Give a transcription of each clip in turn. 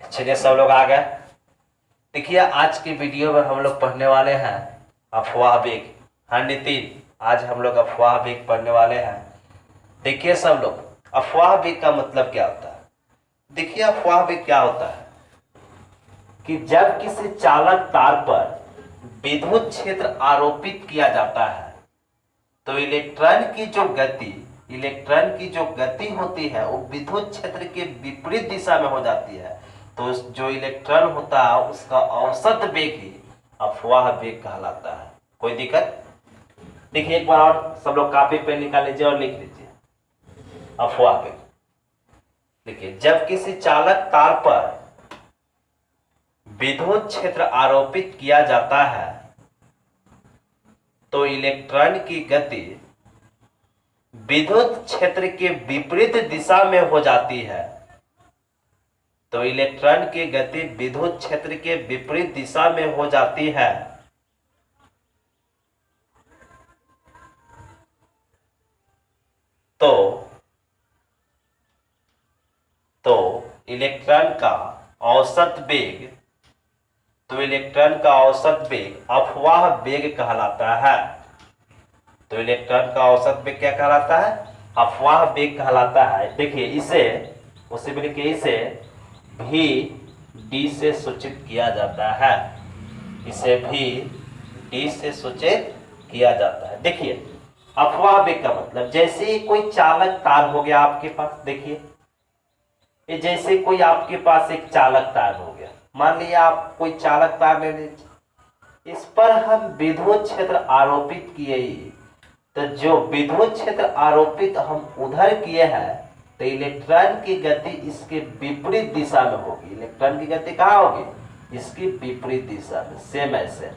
चलिए सब लोग आ गए। देखिए आज की वीडियो में हम लोग पढ़ने वाले हैं अफवाह वेग। हाँ नितिन, आज हम लोग अफवाह वेग पढ़ने वाले हैं। देखिए सब लोग, अफवाह वेग का मतलब क्या होता है। देखिए अफवाह वेग क्या होता है कि जब किसी चालक तार पर विद्युत क्षेत्र आरोपित किया जाता है तो इलेक्ट्रॉन की जो गति होती है वो विद्युत क्षेत्र के विपरीत दिशा में हो जाती है। तो जो इलेक्ट्रॉन होता है उसका औसत वेग ही अफवाह वेग कहलाता है। कोई दिक्कत? देखिए एक बार और सब लोग कॉपी पेन निकाल लीजिए और लिख लीजिए अफवाह वेग। देखिए जब किसी चालक तार पर विद्युत क्षेत्र आरोपित किया जाता है तो इलेक्ट्रॉन की गति विद्युत क्षेत्र के विपरीत दिशा में हो जाती है। तो इलेक्ट्रॉन की गति विद्युत क्षेत्र के विपरीत दिशा में हो जाती है। तो इलेक्ट्रॉन का औसत वेग अफवाह वेग कहलाता है। तो इलेक्ट्रॉन का औसत वेग क्या कहलाता है? अफवाह वेग कहलाता है। देखिए इसे भी डी से सूचित किया जाता है। इसे भी डी से सूचित किया जाता है। देखिए अफवाह वेग का मतलब, जैसे कोई चालक तार हो गया आपके पास। देखिए ये जैसे कोई आपके पास एक चालक तार हो गया, मान लिया आप कोई चालक तार ले लीजिए, इस पर हम विद्युत क्षेत्र आरोपित किए। तो जो विद्युत क्षेत्र आरोपित हम उधर किए हैं तो इलेक्ट्रॉन की गति इसके विपरीत दिशा में होगी। इलेक्ट्रॉन की गति कहाँ होगी? इसकी विपरीत दिशा में। सेम ऐसे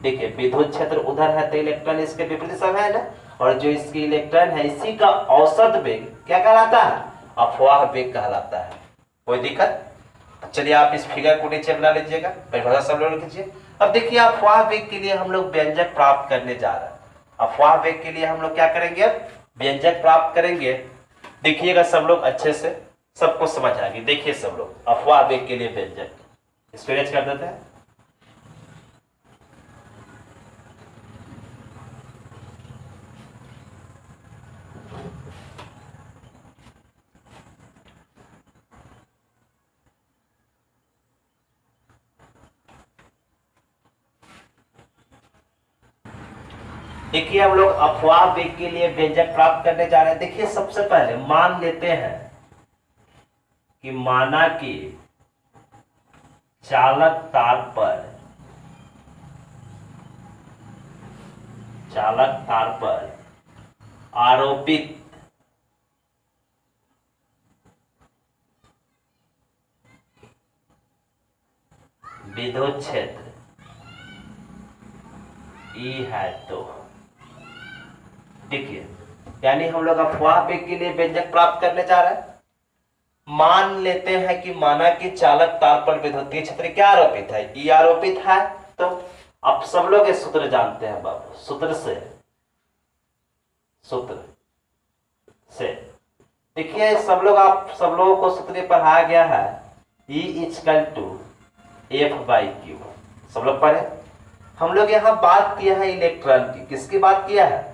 देखिए विद्युत क्षेत्र उधर है तो इलेक्ट्रॉन इसके विपरीत दिशा में है ना, और जो इसकी इलेक्ट्रॉन है इसी का औसत वेग क्या कहलाता है? अफवाह वेग कहलाता है। कोई दिक्कत? चलिए आप इस फिगर को नीचे बना लीजिएगा, परिभाषा सब लोग लिखिए। अब देखिए अफवाह वेग के लिए हम लोग व्यंजक प्राप्त करने जा रहे हैं। अफवाह वेग के लिए हम लोग क्या करेंगे? अब व्यंजक प्राप्त करेंगे। देखिएगा सब लोग अच्छे से, सबको समझ आएगी। देखिए सब लोग अफवाह वेग के लिए व्यंजक इसको रेज कर देते हैं। देखिए हम लोग अफवाह वेग के लिए व्यंजक प्राप्त करने जा रहे हैं। देखिए सबसे पहले मान लेते हैं कि माना कि चालक तार पर आरोपित विद्युत क्षेत्र ई है। तो देखिए यानी हम लोग अफवाह वेग के लिए व्यंजक प्राप्त करने जा रहे हैं। मान लेते हैं कि माना कि चालक तार पर विद्युतीय क्षेत्र क्या आरोपित है? ई आरोपित है। तो आप सब लोग ये सूत्र जानते हैं बाबू, सूत्र से देखिए सब लोगों को सूत्र पढ़ाया गया है E इक्वल टू F/Q। सब लोग पढ़े। हम लोग यहाँ बात किया है इलेक्ट्रॉन की। किसकी बात किया है?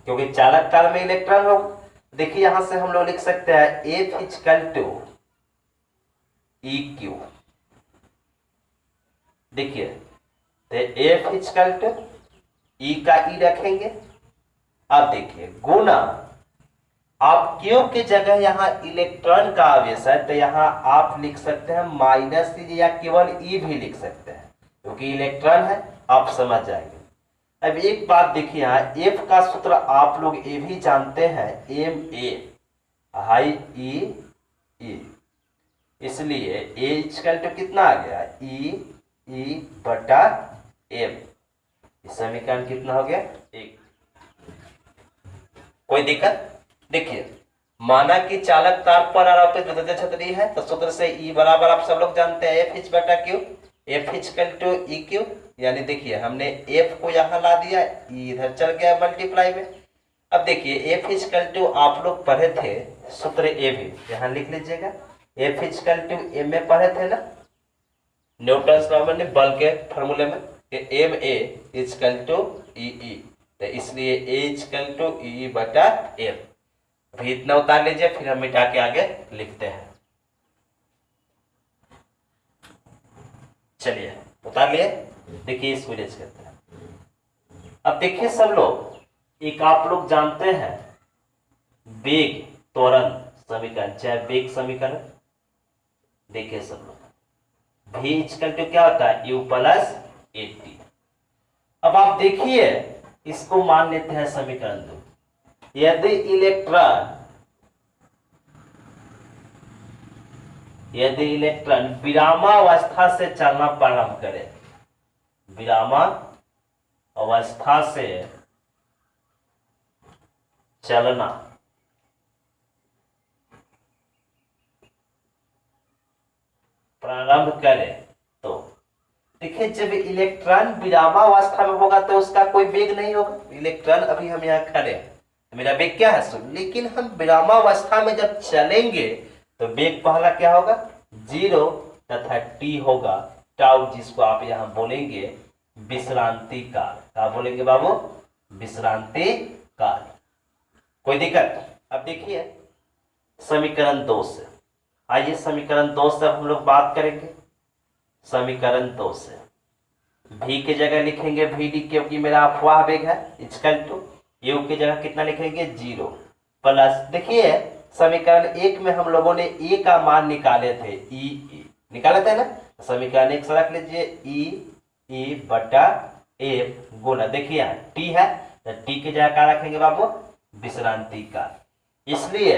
क्योंकि चालक तार में इलेक्ट्रॉन हो। देखिए यहां से हम लोग लिख सकते हैं F इक्वल टू EQ। देखिए तो F इक्वल टू E का E रखेंगे। अब देखिए गुना, आप Q की जगह यहां इलेक्ट्रॉन का आवेश है तो यहां आप लिख सकते हैं माइनस E या केवल E भी लिख सकते हैं क्योंकि इलेक्ट्रॉन है। आप समझ जाएंगे। अब एक बात देखिए यहाँ F का सूत्र आप लोग ये भी जानते हैं, MA हाई E। इसलिए A इक्वल टू कितना आ गया? E बटा M। समीकरण कितना हो गया? 1। कोई दिक्कत? देखिए माना कि चालक तार पर आरोपित विद्युतीय क्षेत्र है तो सूत्र से E बराबर आप सब लोग जानते हैं F बटा Q। F equal to EQ, यानी देखिए हमने F को यहां ला दिया, E इधर चल गया मल्टीप्लाई में। अब देखिए F इक्वल टू आप लोग पढ़े थे सूत्र A भी, यहां लिख लीजिएगा F इक्वल टू एम में पढ़े थे ना न्यूटन लॉ में, बल के फॉर्मूले में, एम ए इक्वल टू ई ई, तो इसलिए ए इक्वल टू ई बटा एम। अभी इतना उतार लीजिए, फिर हम मिटा के आगे लिखते हैं। चलिए उतार लिए, देखिए इसको रेज करते हैं। अब देखिए सब लोग, एक आप लोग जानते हैं वेग त्वरण समीकरण, चाहे वेग समीकरण। देखिए सब लोग, v इक्वल टू क्या होता है, u प्लस ए टी। अब आप देखिए इसको मान लेते हैं समीकरण 2। यदि इलेक्ट्रॉन विरामावस्था से चलना प्रारंभ करे, विरामावस्था से चलना प्रारंभ करे, तो देखिए जब इलेक्ट्रॉन विरामावस्था में होगा तो उसका कोई वेग नहीं होगा। इलेक्ट्रॉन अभी हम यहाँ खड़े हैं, तो मेरा वेग क्या है, 0। लेकिन हम विरामावस्था में जब चलेंगे तो वेग पहला क्या होगा, 0 तथा t होगा टाउ, जिसको आप यहाँ बोलेंगे विश्रांति काल। क्या बोलेंगे बाबू, विश्रांति काल। कोई दिक्कत। अब देखिए समीकरण 2 से, आइए समीकरण 2 से हम लोग बात करेंगे। समीकरण 2 से v की जगह लिखेंगे vd, क्योंकि मेरा अफवाह वेग है, इक्वल टू u की जगह कितना लिखेंगे, 0 प्लस, देखिए समीकरण 1 में हम लोगों ने a का मान निकाले थे, e निकाले थे ना, समीकरण 1 से रख लीजिए e बटा a गुना, देखिए यहाँ t है तो t की जगह क्या रखेंगे बाबू, विश्रांति का। इसलिए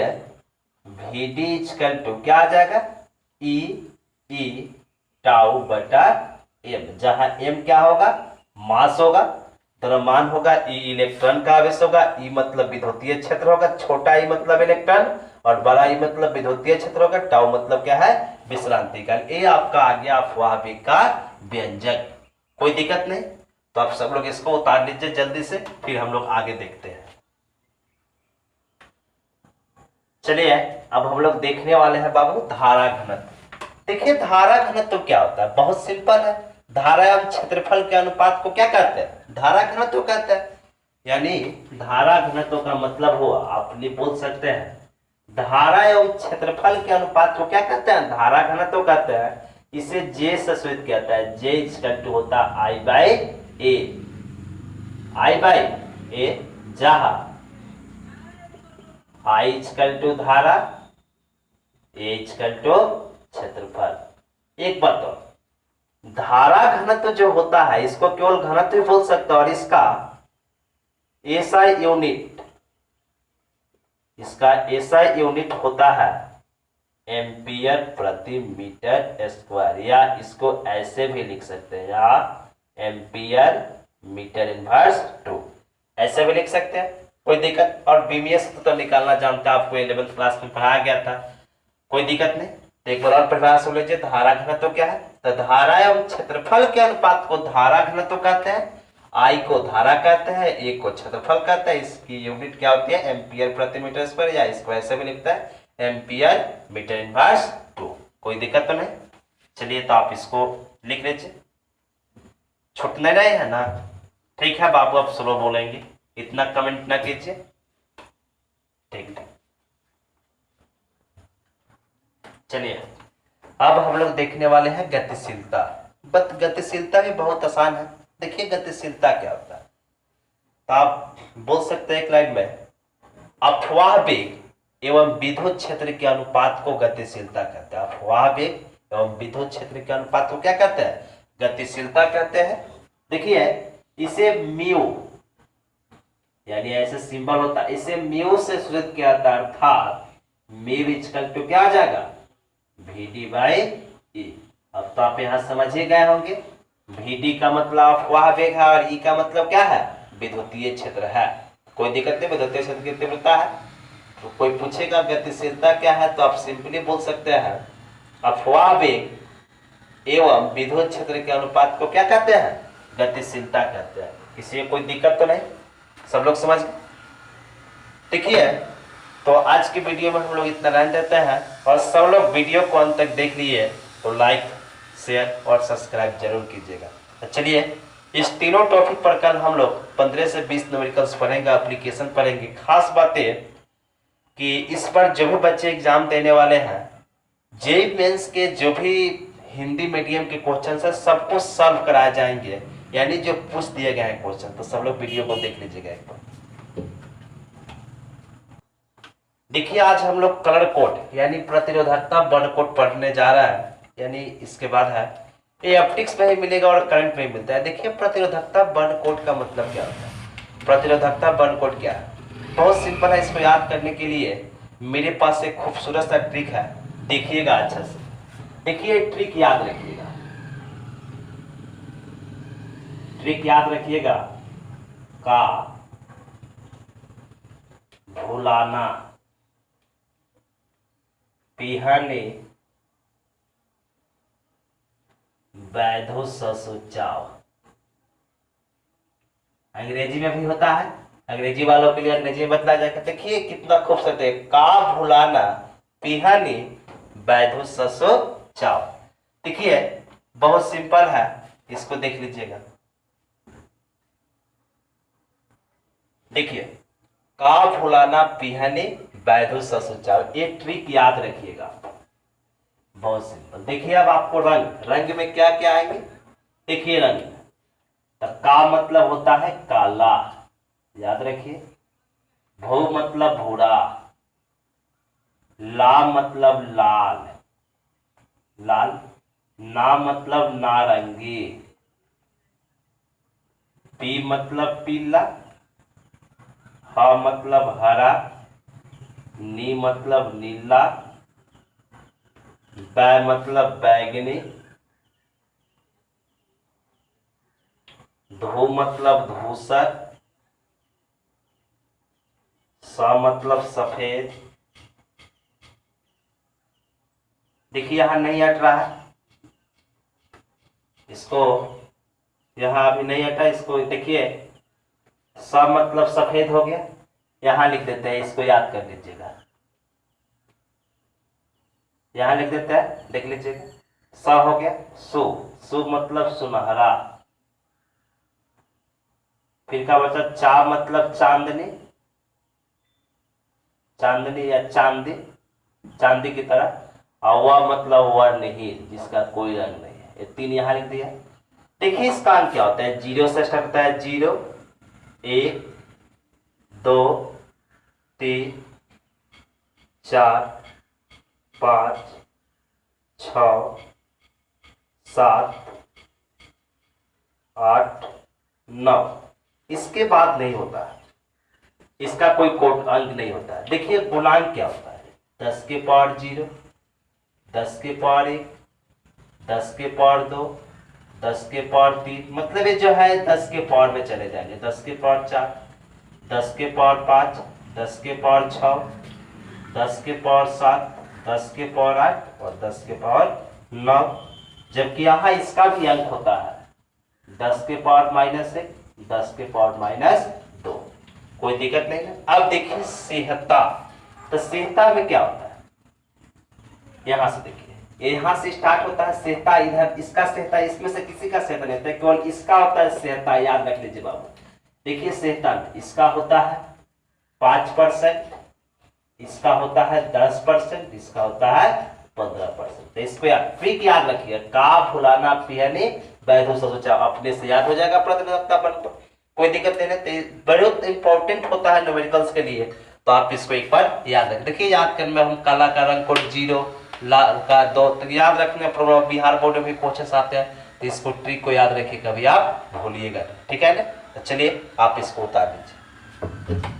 vd इक्वल टू क्या आ जाएगा, e टाउ बटा m, जहां m क्या होगा, मास होगा, द्रव्यमान होगा, e इलेक्ट्रॉन का आवेश होगा, e मतलब विद्युतीय क्षेत्र होगा, छोटा e मतलब इलेक्ट्रॉन और बड़ा e मतलब विद्युतीय क्षेत्र होगा, टाउ मतलब क्या है, विश्रांति काल। ये आपका आ गया अफवाह वेग का व्यंजक। कोई दिक्कत नहीं, तो आप सब लोग इसको उतार लीजिए जल्दी से, फिर हम लोग आगे देखते हैं। चलिए अब हम लोग देखने वाले हैं बाबू धारा घनत्व। देखिए धारा घनत्व क्या होता है, बहुत सिंपल है। धारा एवं क्षेत्रफल के अनुपात को क्या कहते हैं, धारा घनत्व कहते हैं। यानी धारा घनत्व का मतलब हुआ, आप बोल सकते हैं धारा एवं क्षेत्रफल के अनुपात को क्या कहते हैं, धारा घनत्व कहते हैं। इसे J से सूचित किया जाता है, J इक्वल टू होता है I बाई ए, जहां I इक्वल टू धारा, A इक्वल टू क्षेत्रफल। एक बात और, धारा घनत्व जो होता है इसको केवल घनत्व बोल सकते हैं, और इसका एसआई यूनिट होता है एम्पियर प्रति मीटर स्क्वायर, या इसको ऐसे भी लिख सकते हैं, या एम्पियर मीटर इनवर्स 2, ऐसे भी लिख सकते हैं। कोई दिक्कत। और बीमीएस तो निकालना जानते हैं, आपको 11th क्लास में पढ़ाया गया था, कोई दिक्कत नहीं। तो एक बार और प्रयास हो लीजिए, धारा घनत्व क्या है, तो धारा एवं क्षेत्रफल के अनुपात को धारा घनत्व कहते हैं, I को धारा कहते हैं, A को क्षेत्रफल कहते हैं। इसकी यूनिट क्या होती है, एम्पियर प्रति मीटर स्क्वायर, या इसको ऐसे भी लिखता है एम्पियर मीटर इनवर्स 2। कोई दिक्कत तो नहीं। चलिए तो आप इसको लिख लीजिए, छूटने नहीं है ना, ठीक है बाबू, आप स्लो बोलेंगे, इतना कमेंट ना कीजिए, ठीक है। चलिए अब हम लोग देखने वाले हैं गतिशीलता। गतिशीलता भी बहुत आसान है। देखिए गतिशीलता क्या होता है, तो आप बोल सकते हैं एक लाइन में, अफवाह वेग एवं विद्युत क्षेत्र के अनुपात को गतिशीलता कहते हैं। अफवाह वेग एवं विद्युत क्षेत्र के अनुपात को क्या कहते हैं, गतिशीलता कहते हैं। देखिए इसे म्यू, यानी ऐसे सिंबल होता है, इसे म्यू से सूचित किया जाता है, अर्थात म्यू इक्वल टू क्या आ जाएगा, Vd बाई ई। अब तो आप यहां समझ ही गए होंगे, Vd का मतलब अफवाह वेग है और E का मतलब क्या है, विद्युतीय क्षेत्र है। कोई दिक्कत नहीं, विद्युतीय क्षेत्र की तीव्रता है। तो कोई पूछेगा गतिशीलता क्या है, तो आप सिंपली बोल सकते हैं अफवाह वेग एवं विद्युत क्षेत्र के अनुपात को क्या कहते हैं, गतिशीलता कहते हैं। किसी कोई दिक्कत तो नहीं, सब लोग समझ गए। देखिए तो आज की वीडियो में हम लोग इतना रहने देते हैं, और सब लोग वीडियो को अंत तक देख लिए तो लाइक शेयर और सब्सक्राइब जरूर कीजिएगा। तो चलिए इस तीनों टॉपिक पर कल हम लोग 15 से 20 न्यूमेरिकल्स पढ़ेंगे, एप्लीकेशन पढ़ेंगे। खास बात है कि इस पर जो भी बच्चे एग्जाम देने वाले हैं, जेईई मेंस के जो भी हिंदी मीडियम के क्वेश्चन है सबको सॉल्व कराए जाएंगे, यानी जो पूछ दिए गए हैं क्वेश्चन। तो सब लोग वीडियो को देख लीजिएगा एक बार। देखिए आज हम लोग कलर कोड यानी प्रतिरोधकता बर्न कोड पढ़ने जा रहा है, यानी इसके बाद है ये ऑप्टिक्स में ही मिलेगा और करंट में ही मिलता है। देखिए प्रतिरोधकता बर्न कोड का मतलब क्या होता है, प्रतिरोधकता बर्न कोड क्या है, बहुत सिंपल है। इसको याद करने के लिए मेरे पास एक खूबसूरत सा ट्रिक है, देखिएगा अच्छा से। देखिए ट्रिक याद रखिएगा, ट्रिक याद रखिएगा। का भुलाना पिहाने वैधो ससुचाव। अंग्रेजी में भी होता है, अंग्रेजी वालों के लिए अंग्रेजी में बतलाया जाएगा। देखिए कितना खूबसूरत है, का भुलाना पिहानी वैधो ससुचाव। देखिए बहुत सिंपल है, इसको देख लीजिएगा। देखिए का भुलाना पिहानी वैधो ससुचाव, ये ट्रिक याद रखिएगा, बहुत सिंपल। देखिए अब आपको रंग में क्या क्या आएंगे। देखिए रंग तो का मतलब होता है काला, याद रखिए। भू मतलब भूरा, ला मतलब लाल, लाल। ना मतलब नारंगी, पी मतलब पीला, हा मतलब हरा, नी मतलब नीला, बै मतलब बैगनी, धू मतलब धूसर, सा मतलब सफेद। देखिए यहां नहीं हट रहा है, इसको यहां अभी नहीं हटा, इसको देखिए सा मतलब सफेद हो गया, यहां लिख देते हैं, इसको याद कर लीजिएगा। यहां लिख देते हैं, देख लीजिएगा। स हो गया सु, सु मतलब सुनहरा। फिर का बचा चा मतलब चांदनी, चांदनी या चांदी, चांदी की तरह। और वह मतलब वर्णहीन, जिसका कोई रंग नहीं है। ये तीन यहां लिख दिया। देखिए इसका अंक क्या होता है, जीरो से स्टार्ट होता है। 0 1 2 3 4 5 6 7 8 9। इसके बाद नहीं होता है, इसका कोई कोड अंक नहीं होता है। देखिए गुणांक क्या होता है, 10 के पावर 0, 10 के पावर 1, 10 के पावर 2, 10 के पावर 3, मतलब ये जो है 10 के पावर में चले जाएंगे। 10 के पावर 4, 10 के पावर 5, 10 के पावर 6, 10 के पावर 7, 10 के पावर 8 और 10 के पावर 9। जबकि यहाँ इसका भी अंक होता है 10 के पावर -1, 10 के पावर -2। कोई दिक्कत नहीं है। अब देखिए सेहता, तो सेहता में क्या होता है, यहां से देखिए, यहां से स्टार्ट होता है सेहता। इधर इसका सेहता, इसमें से किसी का सेहता नहीं होता है, केवल इसका होता है सेहता, याद रख लीजिए बाबू। देखिए सेहता इसका होता है 5%, इसका होता है 10%, इसका होता है 15%। तो इसको ट्रिक याद रखिए, का भुलाना पियानी वैधो ससुचाव, अपने से याद हो जाएगा प्रतिरोधकता बर्न कोड, कोई दिक्कत नहीं है। बहुत इंपॉर्टेंट होता है न्यूमेरिकल्स के लिए, तो आप इसको एक बार याद रखें। देखिए याद करने में हम काला का रंग कोड 0, लाल का 2, तो याद रखने बिहार बोर्ड में भी क्वेश्चन आते हैं, तो इसको ट्रिक को याद रखिए, कभी आप भूलिएगा, ठीक है ना। तो चलिए आप इसको उतार लीजिए।